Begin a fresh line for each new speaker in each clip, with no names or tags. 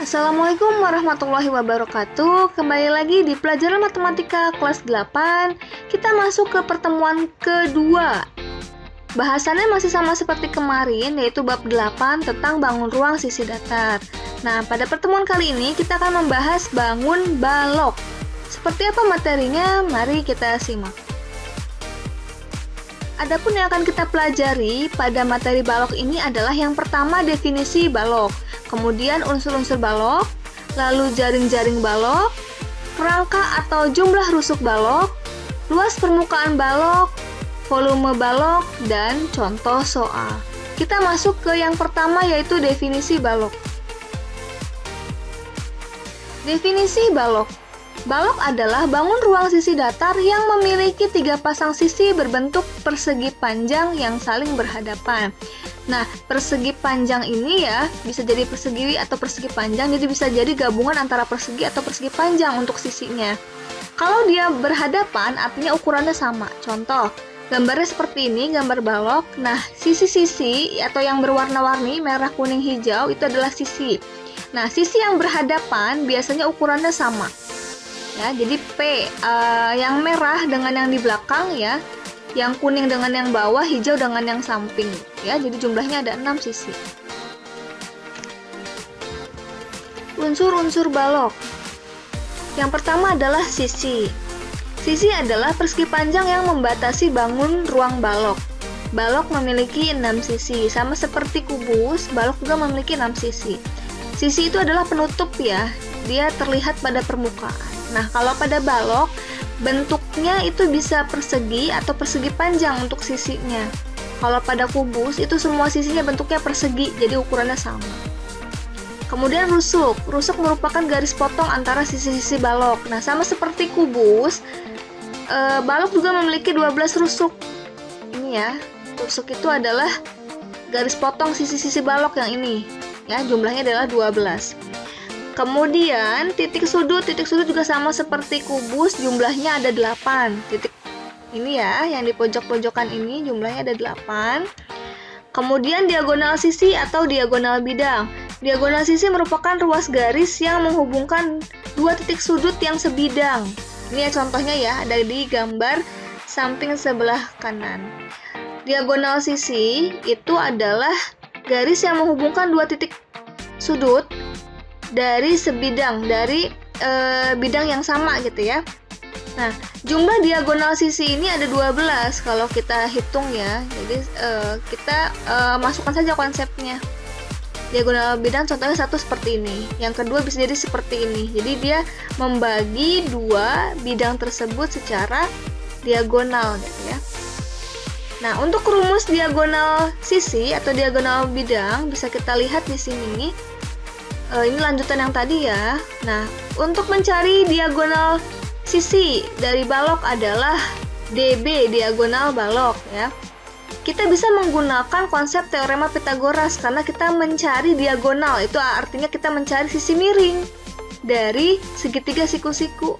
Assalamualaikum warahmatullahi wabarakatuh. Kembali lagi di pelajaran matematika kelas 8. Kita masuk ke pertemuan kedua. Bahasannya masih sama seperti kemarin, yaitu bab 8 tentang bangun ruang sisi datar. Nah, pada pertemuan kali ini kita akan membahas bangun balok. Seperti apa materinya? Mari kita simak. Adapun yang akan kita pelajari pada materi balok ini adalah yang pertama definisi balok, kemudian unsur-unsur balok, lalu jaring-jaring balok, kerangka atau jumlah rusuk balok, luas permukaan balok, volume balok, dan contoh soal. Kita masuk ke yang pertama, yaitu definisi balok. Definisi balok. Balok adalah bangun ruang sisi datar yang memiliki 3 pasang sisi berbentuk persegi panjang yang saling berhadapan. Nah, persegi panjang ini ya bisa jadi persegi atau persegi panjang, jadi bisa jadi gabungan antara persegi atau persegi panjang untuk sisinya. Kalau dia berhadapan, artinya ukurannya sama. Contoh, gambarnya seperti ini, gambar balok. Nah, sisi-sisi atau yang berwarna-warni, merah, kuning, hijau, itu adalah sisi. Nah, sisi yang berhadapan biasanya ukurannya sama. Ya, jadi P yang merah dengan yang di belakang ya, yang kuning dengan yang bawah, hijau dengan yang samping ya. Jadi jumlahnya ada 6 sisi. Unsur-unsur balok. Yang pertama adalah sisi. Sisi adalah persegi panjang yang membatasi bangun ruang balok. Balok memiliki 6 sisi, sama seperti kubus, balok juga memiliki 6 sisi. Sisi itu adalah penutup ya, dia terlihat pada permukaan. Nah, kalau pada balok, bentuknya itu bisa persegi atau persegi panjang untuk sisinya. Kalau pada kubus, itu semua sisinya bentuknya persegi, jadi ukurannya sama. Kemudian rusuk. Rusuk merupakan garis potong antara sisi-sisi balok. Nah, sama seperti kubus, balok juga memiliki 12 rusuk. Ini ya, rusuk itu adalah garis potong sisi-sisi balok yang ini. Ya, jumlahnya adalah 12. Kemudian titik sudut juga sama seperti kubus, jumlahnya ada 8. Titik ini ya, yang di pojok-pojokan ini jumlahnya ada 8. Kemudian diagonal sisi atau diagonal bidang. Diagonal sisi merupakan ruas garis yang menghubungkan dua titik sudut yang sebidang. Ini ya contohnya ya, ada di gambar samping sebelah kanan. Diagonal sisi itu adalah garis yang menghubungkan dua titik sudut dari sebidang, dari bidang yang sama gitu ya. Nah, jumlah diagonal sisi ini ada 12 kalau kita hitung ya. Jadi kita masukkan saja konsepnya. Diagonal bidang contohnya satu seperti ini, yang kedua bisa jadi seperti ini. Jadi dia membagi dua bidang tersebut secara diagonal gitu ya. Nah, untuk rumus diagonal sisi atau diagonal bidang bisa kita lihat di sini. Ini lanjutan yang tadi ya. Nah, untuk mencari diagonal sisi dari balok adalah DB, diagonal balok ya. Kita bisa menggunakan konsep teorema Pitagoras karena kita mencari diagonal, itu artinya kita mencari sisi miring dari segitiga siku-siku.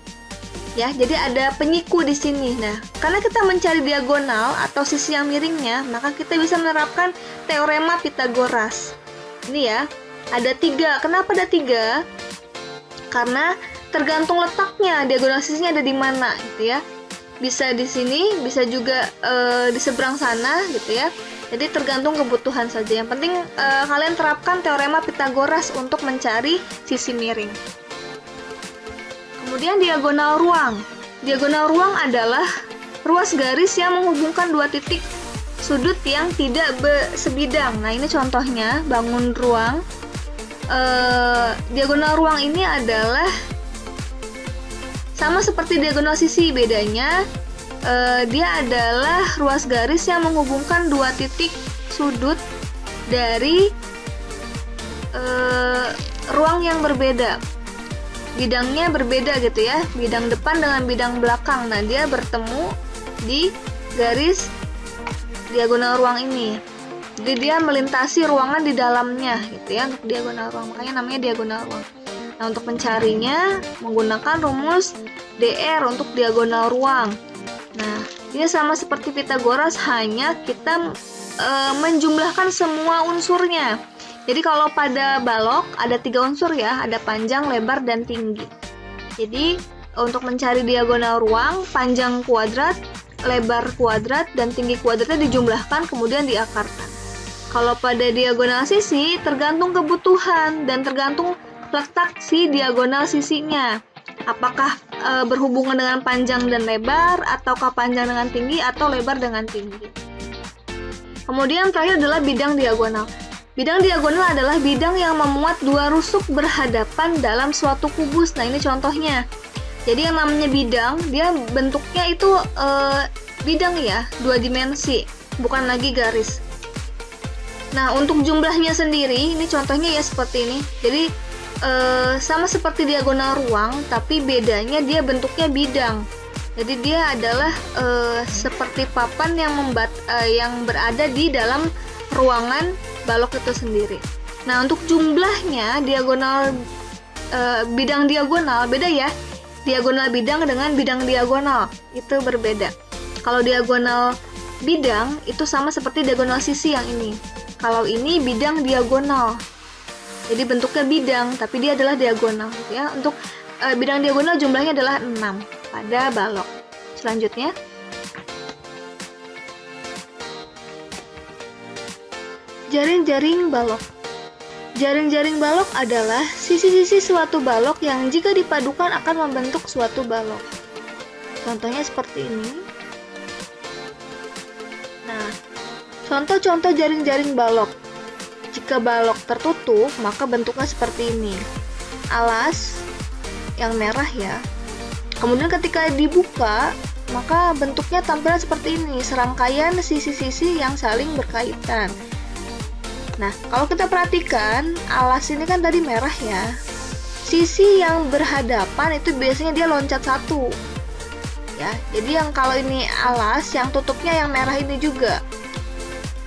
Ya, jadi ada penyiku di sini. Nah, karena kita mencari diagonal atau sisi yang miringnya, maka kita bisa menerapkan teorema Pitagoras. Ini ya. Ada 3. Kenapa ada 3? Karena tergantung letaknya, diagonal sisinya ada di mana gitu ya. Bisa di sini, bisa juga di seberang sana gitu ya. Jadi tergantung kebutuhan saja. Yang penting kalian terapkan teorema Pitagoras untuk mencari sisi miring. Kemudian diagonal ruang. Diagonal ruang adalah ruas garis yang menghubungkan dua titik sudut yang tidak sebidang. Nah, ini contohnya bangun ruang. Diagonal ruang ini adalah sama seperti diagonal sisi, bedanya dia adalah ruas garis yang menghubungkan dua titik sudut dari ruang yang berbeda, bidangnya berbeda gitu ya, bidang depan dengan bidang belakang. Nah, dia bertemu di garis diagonal ruang ini. Jadi dia melintasi ruangan di dalamnya gitu ya, untuk diagonal ruang, makanya namanya diagonal ruang. Nah, untuk mencarinya menggunakan rumus DR untuk diagonal ruang. Nah, ini sama seperti Pitagoras, hanya kita menjumlahkan semua unsurnya. Jadi kalau pada balok ada 3 unsur ya, ada panjang, lebar, dan tinggi. Jadi untuk mencari diagonal ruang, panjang kuadrat, lebar kuadrat, dan tinggi kuadratnya dijumlahkan kemudian diakarkan. Kalau pada diagonal sisi tergantung kebutuhan dan tergantung letak si diagonal sisinya. Apakah berhubungan dengan panjang dan lebar, ataukah panjang dengan tinggi, atau lebar dengan tinggi. Kemudian terakhir adalah bidang diagonal. Bidang diagonal adalah bidang yang memuat 2 rusuk berhadapan dalam suatu kubus. Nah, ini contohnya. Jadi yang namanya bidang, dia bentuknya itu bidang ya, 2 dimensi, bukan lagi garis. Nah, untuk jumlahnya sendiri, ini contohnya ya seperti ini. Jadi sama seperti diagonal ruang, tapi bedanya dia bentuknya bidang. Jadi dia adalah seperti papan yang berada di dalam ruangan balok itu sendiri. Nah, untuk jumlahnya diagonal bidang diagonal beda ya. Diagonal bidang dengan bidang diagonal itu berbeda. Kalau diagonal bidang itu sama seperti diagonal sisi yang ini. Kalau ini bidang diagonal. Jadi bentuknya bidang, tapi dia adalah diagonal gitu ya. Untuk bidang diagonal jumlahnya adalah 6 pada balok. Selanjutnya, jaring-jaring balok. Jaring-jaring balok adalah sisi-sisi suatu balok yang jika dipadukan akan membentuk suatu balok. Contohnya seperti ini. Nah, contoh-contoh jaring-jaring balok. Jika balok tertutup, maka bentuknya seperti ini. Alas yang merah ya. Kemudian ketika dibuka, maka bentuknya tampilan seperti ini, serangkaian sisi-sisi yang saling berkaitan. Nah, kalau kita perhatikan, alas ini kan tadi merah ya. Sisi yang berhadapan itu biasanya dia loncat 1. Ya, jadi yang kalau ini alas, yang tutupnya yang merah ini juga.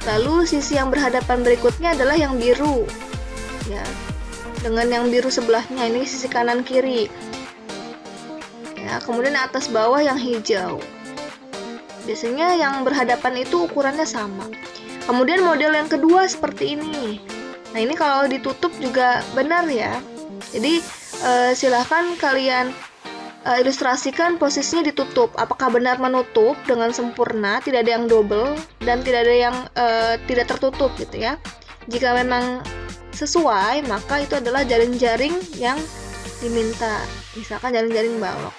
Lalu sisi yang berhadapan berikutnya adalah yang biru, ya, dengan yang biru sebelahnya ini sisi kanan kiri. Ya, kemudian atas bawah yang hijau. Biasanya yang berhadapan itu ukurannya sama. Kemudian model yang kedua seperti ini. Nah, ini kalau ditutup juga benar ya. Jadi silahkan kalian ilustrasikan posisinya ditutup. Apakah benar menutup dengan sempurna, tidak ada yang double dan tidak ada yang tidak tertutup gitu ya. Jika memang sesuai, maka itu adalah jaring-jaring yang diminta. Misalkan jaring-jaring balok.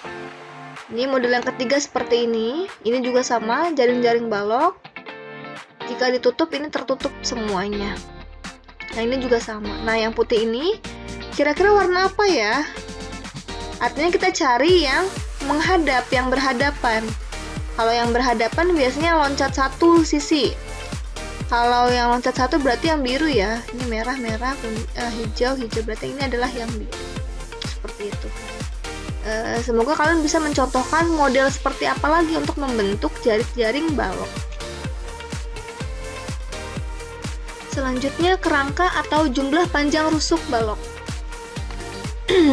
Ini model yang ketiga seperti ini. Ini juga sama, jaring-jaring balok. Jika ditutup, ini tertutup semuanya. Nah, ini juga sama. Nah, yang putih ini kira-kira warna apa ya? Artinya kita cari yang menghadap, yang berhadapan. Kalau yang berhadapan biasanya loncat 1 sisi. Kalau yang loncat 1 berarti yang biru ya. Ini merah, hijau, berarti ini adalah yang biru. Seperti itu. Semoga kalian bisa mencontohkan model seperti apa lagi untuk membentuk jaring balok. Selanjutnya, kerangka atau jumlah panjang rusuk balok.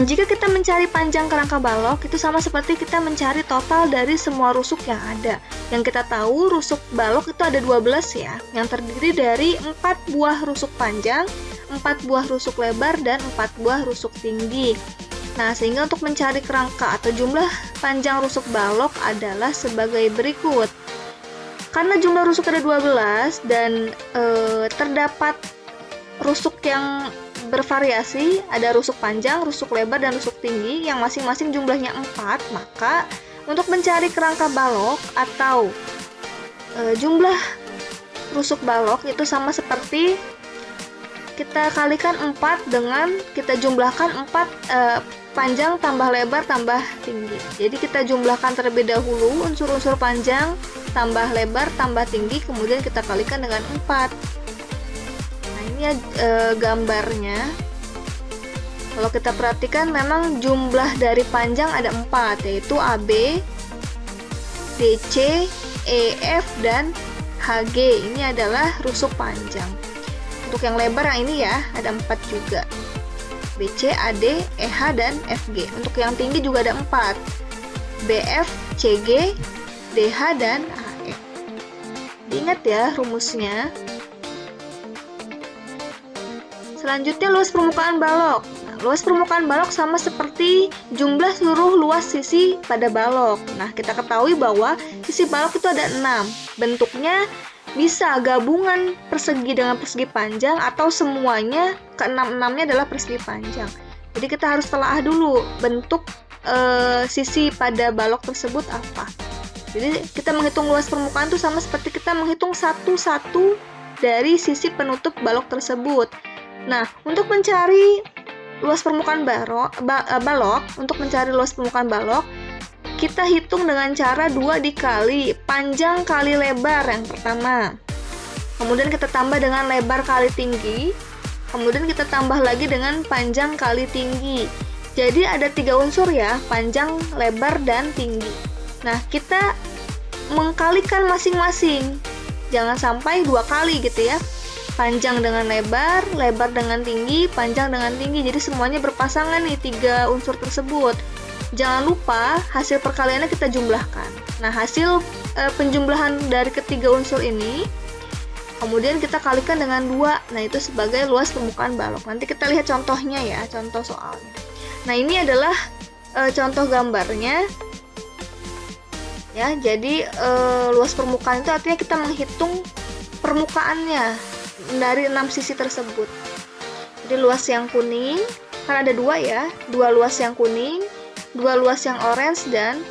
Jika kita mencari panjang kerangka balok, itu sama seperti kita mencari total dari semua rusuk yang ada. Yang kita tahu, rusuk balok itu ada 12 ya, yang terdiri dari 4 buah rusuk panjang, 4 buah rusuk lebar, dan 4 buah rusuk tinggi. Nah, sehingga untuk mencari kerangka atau jumlah panjang rusuk balok adalah sebagai berikut. Karena jumlah rusuk ada 12 dan terdapat rusuk yang bervariasi, ada rusuk panjang, rusuk lebar, dan rusuk tinggi yang masing-masing jumlahnya 4, maka untuk mencari kerangka balok atau jumlah rusuk balok itu sama seperti kita kalikan 4 dengan kita jumlahkan 4 panjang tambah lebar tambah tinggi. Jadi kita jumlahkan terlebih dahulu unsur-unsur panjang tambah lebar tambah tinggi, kemudian kita kalikan dengan 4. Ini gambarnya. Kalau kita perhatikan memang jumlah dari panjang ada 4, yaitu AB, DC, EF, dan HG. Ini adalah rusuk panjang. Untuk yang lebar yang ini ya, ada 4 juga. BC, AD, EH, dan FG. Untuk yang tinggi juga ada 4. BF, CG, DH, dan AE. Diingat ya rumusnya. Selanjutnya luas permukaan balok. Nah, luas permukaan balok sama seperti jumlah seluruh luas sisi pada balok. Nah, kita ketahui bahwa sisi balok itu ada 6. Bentuknya bisa gabungan persegi dengan persegi panjang atau semuanya ke-6-6-nya adalah persegi panjang. Jadi kita harus telaah dulu bentuk sisi pada balok tersebut apa. Jadi kita menghitung luas permukaan itu sama seperti kita menghitung satu-satu dari sisi penutup balok tersebut. Nah, untuk mencari luas permukaan balok, kita hitung dengan cara 2 dikali panjang kali lebar yang pertama. Kemudian kita tambah dengan lebar kali tinggi. Kemudian kita tambah lagi dengan panjang kali tinggi. Jadi ada 3 unsur ya, panjang, lebar, dan tinggi. Nah, kita mengkalikan masing-masing. Jangan sampai 2 kali gitu ya. Panjang dengan lebar, lebar dengan tinggi, panjang dengan tinggi. Jadi semuanya berpasangan nih 3 unsur tersebut. Jangan lupa hasil perkaliannya kita jumlahkan. Nah, hasil penjumlahan dari ketiga unsur ini kemudian kita kalikan dengan 2. Nah, itu sebagai luas permukaan balok. Nanti kita lihat contohnya ya, contoh soalnya. Nah, ini adalah contoh gambarnya. Ya, jadi luas permukaan itu artinya kita menghitung permukaannya dari 6 sisi tersebut. Jadi luas yang kuning, kan ada 2 ya, 2 luas yang kuning, 2 luas yang orange, dan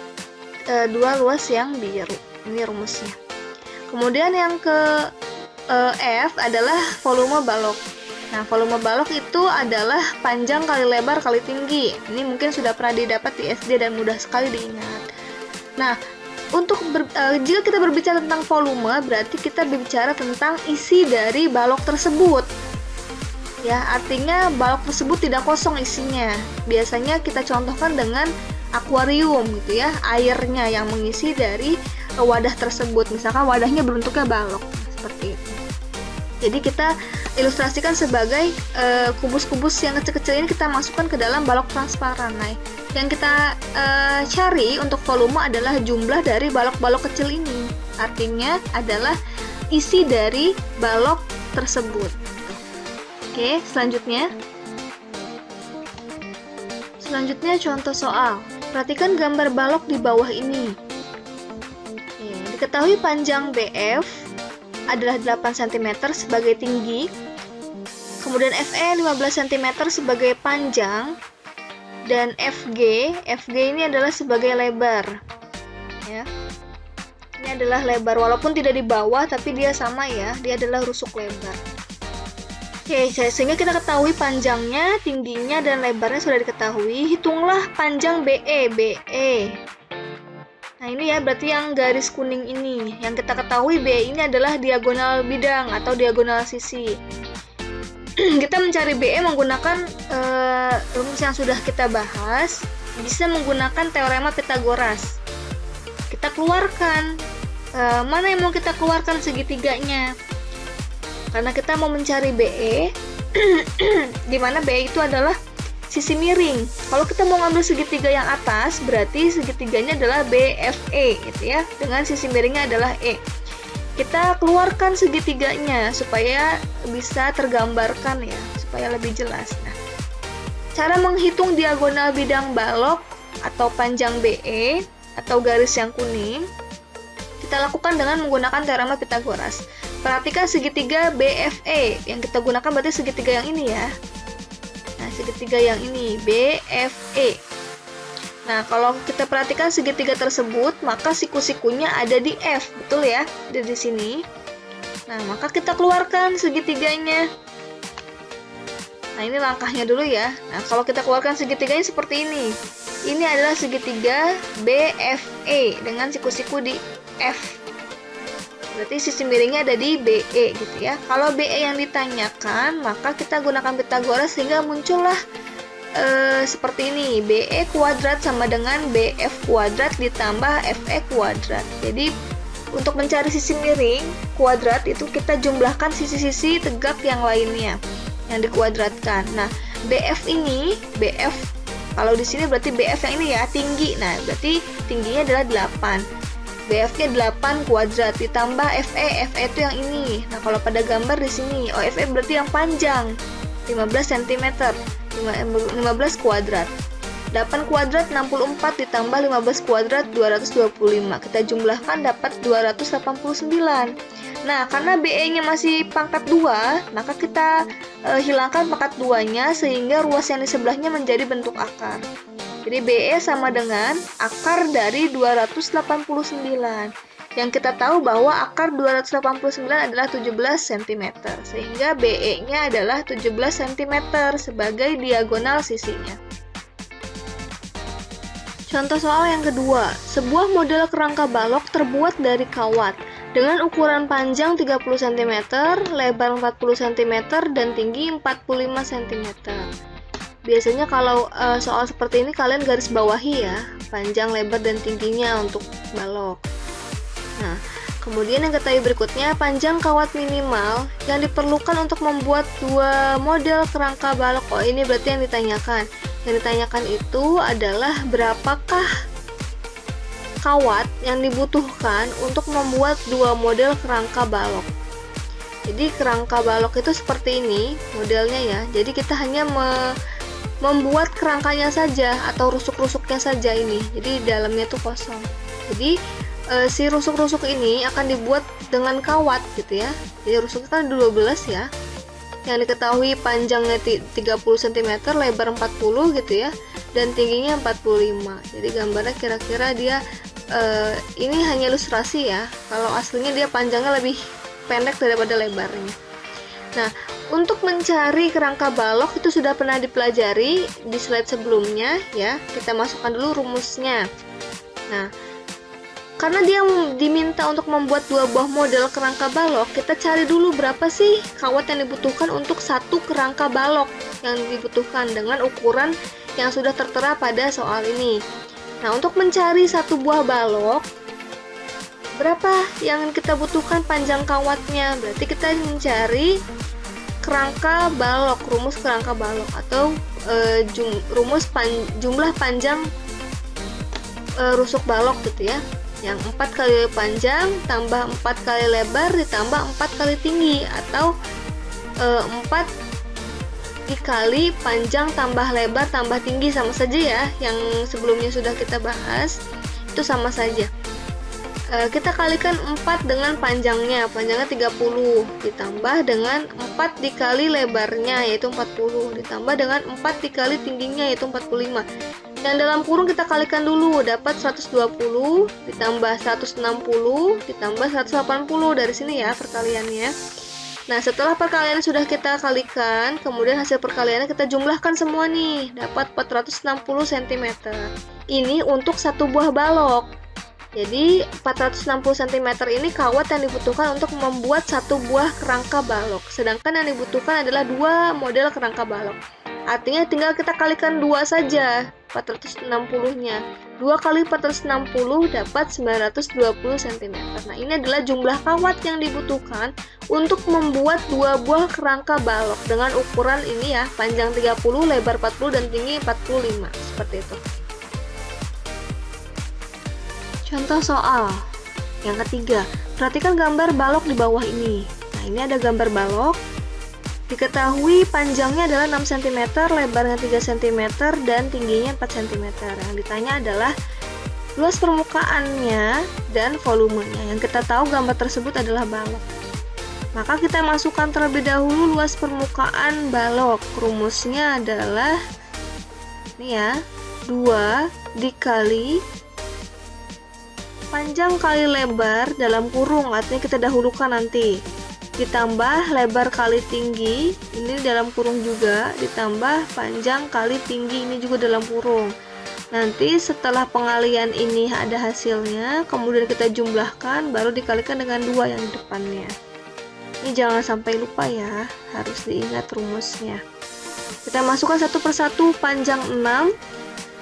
2 luas yang biru. Ini rumusnya. Kemudian yang ke F adalah volume balok. Nah, volume balok itu adalah panjang kali lebar kali tinggi. Ini mungkin sudah pernah didapat di SD dan mudah sekali diingat. Nah, jika kita berbicara tentang volume, berarti kita berbicara tentang isi dari balok tersebut. Ya, artinya balok tersebut tidak kosong isinya. Biasanya kita contohkan dengan akuarium gitu ya, airnya yang mengisi dari wadah tersebut. Misalkan wadahnya berbentuknya balok, seperti itu. Jadi kita ilustrasikan sebagai kubus-kubus yang kecil-kecil ini kita masukkan ke dalam balok transparan. Nah, yang kita cari untuk volume adalah jumlah dari balok-balok kecil ini. Artinya adalah isi dari balok tersebut. Oke, selanjutnya contoh soal. Perhatikan gambar balok di bawah ini. Oke, diketahui panjang BF adalah 8 cm sebagai tinggi, kemudian FE 15 cm sebagai panjang, dan FG ini adalah sebagai lebar. Ya. Ini adalah lebar, walaupun tidak di bawah, tapi dia sama ya, dia adalah rusuk lebar. Oke, sehingga kita ketahui panjangnya, tingginya, dan lebarnya sudah diketahui. Hitunglah panjang BE. Nah, ini ya berarti yang garis kuning ini. Yang kita ketahui BE ini adalah diagonal bidang atau diagonal sisi. Kita mencari BE menggunakan rumus yang sudah kita bahas, bisa menggunakan teorema Pythagoras. Kita keluarkan mana yang mau kita keluarkan segitiganya. Karena kita mau mencari BE, di mana BE itu adalah sisi miring. Kalau kita mau ngambil segitiga yang atas, berarti segitiganya adalah BFE gitu ya, dengan sisi miringnya adalah E. Kita keluarkan segitiganya supaya bisa tergambarkan ya, supaya lebih jelas. Nah, cara menghitung diagonal bidang balok atau panjang BE atau garis yang kuning kita lakukan dengan menggunakan teorema Pythagoras. Perhatikan segitiga BFE, yang kita gunakan berarti segitiga yang ini ya. Nah, segitiga yang ini BFE. Nah, kalau kita perhatikan segitiga tersebut, maka siku-sikunya ada di F, betul ya? Ada di sini. Nah, maka kita keluarkan segitiganya. Nah, ini langkahnya dulu ya. Nah, kalau kita keluarkan segitiganya seperti ini. Ini adalah segitiga BFE dengan siku-siku di F. Berarti sisi miringnya ada di BE gitu ya. Kalau BE yang ditanyakan, maka kita gunakan Pythagoras sehingga muncullah seperti ini. BE kuadrat sama dengan BF kuadrat ditambah FE kuadrat. Jadi untuk mencari sisi miring kuadrat itu kita jumlahkan sisi-sisi tegak yang lainnya yang dikuadratkan. Nah, BF ini, BF kalau di sini berarti BF yang ini ya, tinggi. Nah, berarti tingginya adalah 8. BF-nya 8 kuadrat ditambah FE itu yang ini. Nah, kalau pada gambar di sini, FE berarti yang panjang. 15 cm, 15 kuadrat. 8 kuadrat 64 ditambah 15 kuadrat 225. Kita jumlahkan dapat 289. Nah, karena BE-nya masih pangkat 2, maka kita hilangkan pangkat 2-nya sehingga ruas yang di sebelahnya menjadi bentuk akar. Jadi BE sama dengan akar dari 289. Yang kita tahu bahwa akar 289 adalah 17 cm, sehingga BE-nya adalah 17 cm sebagai diagonal sisinya. Contoh soal yang kedua, sebuah model kerangka balok terbuat dari kawat dengan ukuran panjang 30 cm, lebar 40 cm, dan tinggi 45 cm. Biasanya kalau soal seperti ini kalian garis bawahi ya, panjang, lebar, dan tingginya untuk balok. Nah, kemudian yang ketahui berikutnya, panjang kawat minimal yang diperlukan untuk membuat dua model kerangka balok. Oh, ini berarti yang ditanyakan. Yang ditanyakan itu adalah berapakah kawat yang dibutuhkan untuk membuat dua model kerangka balok. Jadi kerangka balok itu seperti ini modelnya ya. Jadi kita hanya membuat kerangkanya saja atau rusuk-rusuknya saja ini. Jadi dalamnya itu kosong. Jadi si rusuk-rusuk ini akan dibuat dengan kawat gitu ya. Jadi rusuknya kan 12 ya. Yang diketahui panjangnya 30 cm, lebar 40 gitu ya, dan tingginya 45. Jadi gambarnya kira-kira dia ini hanya ilustrasi ya. Kalau aslinya dia panjangnya lebih pendek daripada lebarnya. Nah, untuk mencari kerangka balok itu sudah pernah dipelajari di slide sebelumnya ya. Kita masukkan dulu rumusnya. Nah, karena dia diminta untuk membuat dua buah model kerangka balok, kita cari dulu berapa sih kawat yang dibutuhkan untuk satu kerangka balok yang dibutuhkan dengan ukuran yang sudah tertera pada soal ini. Nah, untuk mencari satu buah balok, berapa yang kita butuhkan panjang kawatnya? Berarti kita mencari kerangka balok, rumus kerangka balok, atau rumus jumlah panjang rusuk balok gitu ya. Yang 4 kali panjang tambah 4 kali lebar ditambah 4 kali tinggi, atau 4 dikali panjang tambah lebar tambah tinggi, sama saja ya, yang sebelumnya sudah kita bahas itu sama saja. Kita kalikan 4 dengan panjangnya 30 ditambah dengan 4 dikali lebarnya yaitu 40 ditambah dengan 4 dikali tingginya yaitu 45. Yang dalam kurung kita kalikan dulu, dapat 120 ditambah 160 ditambah 180 dari sini ya perkaliannya. Nah, setelah perkalian sudah kita kalikan, kemudian hasil perkaliannya kita jumlahkan semua nih, dapat 460 cm. Ini untuk satu buah balok. Jadi 460 cm ini kawat yang dibutuhkan untuk membuat satu buah kerangka balok. Sedangkan yang dibutuhkan adalah dua model kerangka balok. Artinya tinggal kita kalikan 2 saja 460-nya. 2 kali 460 dapat 920 cm. Nah, ini adalah jumlah kawat yang dibutuhkan untuk membuat dua buah kerangka balok dengan ukuran ini ya, panjang 30, lebar 40, dan tinggi 45. Seperti itu. Contoh soal yang ketiga. Perhatikan gambar balok di bawah ini. Nah, ini ada gambar balok. Diketahui panjangnya adalah 6 cm, lebarnya 3 cm, dan tingginya 4 cm. Yang ditanya adalah luas permukaannya dan volumenya. Yang kita tahu gambar tersebut adalah balok. Maka kita masukkan terlebih dahulu luas permukaan balok. Rumusnya adalah ini ya, 2 dikali panjang kali lebar dalam kurung, artinya kita dahulukan nanti, ditambah lebar kali tinggi, ini dalam kurung juga, ditambah panjang kali tinggi, ini juga dalam kurung. Nanti setelah pengalian ini ada hasilnya, kemudian kita jumlahkan, baru dikalikan dengan 2 yang di depannya. Ini jangan sampai lupa ya, harus diingat rumusnya. Kita masukkan satu persatu, panjang 6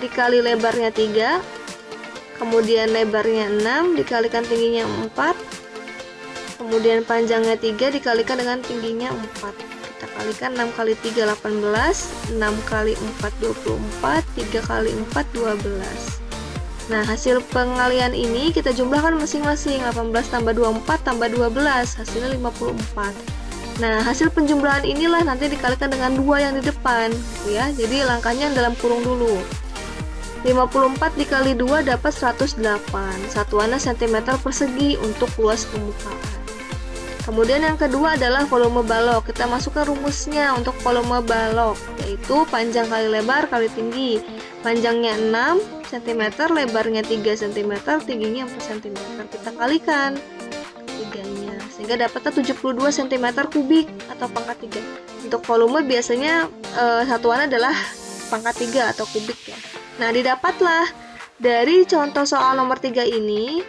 dikali lebarnya 3, kemudian lebarnya 6 dikalikan tingginya 4, kemudian panjangnya 3 dikalikan dengan tingginya 4. Kita kalikan 6 kali 3 18, 6 kali 4 24, 3 kali 4 12. Nah, hasil pengalian ini kita jumlahkan masing-masing. 18 tambah 24 tambah 12, hasilnya 54. Nah, hasil penjumlahan inilah nanti dikalikan dengan 2 yang di depan, gitu ya. Jadi langkahnya dalam kurung dulu. 54 dikali 2 dapat 108. Satuannya cm persegi untuk luas permukaan. Kemudian yang kedua adalah volume balok. Kita masukkan rumusnya untuk volume balok, yaitu panjang kali lebar kali tinggi. Panjangnya 6 cm, lebarnya 3 cm, tingginya 4 cm. Kita kalikan tiganya, sehingga dapatnya 72 cm kubik atau pangkat 3. Untuk volume biasanya satuannya adalah pangkat 3 atau kubik ya. Nah, didapatlah dari contoh soal nomor 3 ini,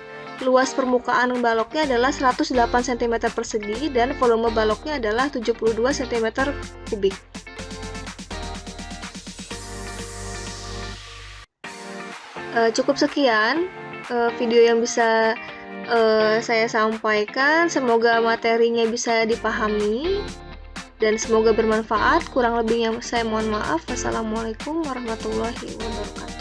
luas permukaan baloknya adalah 108 cm persegi dan volume baloknya adalah 72 cm kubik. Cukup sekian video yang bisa saya sampaikan. Semoga materinya bisa dipahami dan semoga bermanfaat. Kurang lebihnya saya mohon maaf. Wassalamualaikum warahmatullahi wabarakatuh.